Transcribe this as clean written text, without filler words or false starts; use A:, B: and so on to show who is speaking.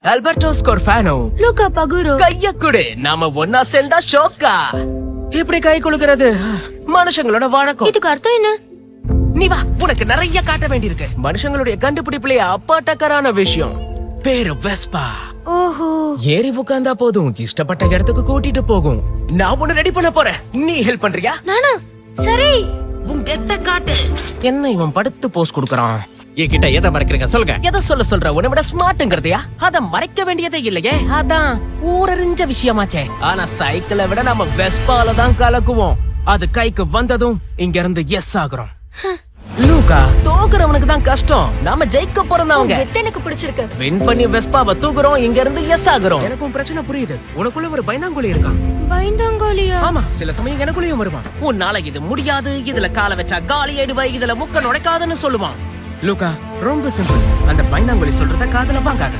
A: Alberto ஸ்கோர்ஃபானோ,
B: Luca பகுரோ.
A: கைய குடு, நாம ஒன்னா சேர்ந்தா ஷோக்கா. இப்படி கை குலுக்கிறது மனுஷங்களோட வழக்கம்.
B: இதுக்கு அர்த்தம் என்ன?
A: நீ வா, உனக்கு நிறைய காட்ட வேண்டியிருக்கு. மனுஷங்களுடைய கண்டுபிடிப்புலயே அப்பாட்டக்கரான விஷயம் பேரு வெஸ்பா.
B: ஓஹோ,
A: ஏறி உட்கார்ந்தா போதும், இஷ்டப்பட்ட இடத்துக்கு கூட்டிட்டு போகும். நான் உன்னை ரெடி பண்ண போறேன், நீ ஹெல்ப் பண்றியா?
B: நானா? சரி.
A: உன் கெத்த காட்டு. என்ன இவன் படுத்து போஸ் கொடுக்கறான்?
C: என்கிட்ட எதை மறைக்கிறீங்க சொல்லுங்க.
A: எதை சொல்ற உன்னை விட ஸ்மார்ட்ங்கிறதையா? அத மறைக்க வேண்டியதே இல்லையே, அதான் ஊரறிஞ்ச விஷயமாச்சே. ஆனா சைக்கிளை விட நம்ம வெஸ்பால தான் கலக்குவோம். அது கைக்கு வந்ததும் இங்க இருந்து எஸ் ஆகுறோம். லூகா, தோக்குறவனுக்கு தான் கஷ்டம், நாம ஜெயிக்க போறவங்க.
B: எனக்கு பிடிச்சிருக்கு.
A: வின் பண்ணி வெஸ்பாவை தூக்குறோம், இங்க இருந்து எஸ் ஆகுறோம். எனக்கும் பிரச்சனை புரியுது. உனக்குள்ள ஒரு பயந்தாங்கோலி இருக்கான்.
B: பயந்தாங்கோலியா?
A: ஆமா, சில சமயம் எனக்குள்ளேயும் வருவான். உன்னால இது முடியாது, இதுல காலை வச்சா காலி ஆயிடுவ, இதுல முக்க நுழைக்காதுன்னு சொல்லுவான். லூகா, ரொம்ப சிம்பிள். அந்த பயந்தாங்கோலி சொல்றத காதுல வாங்காத.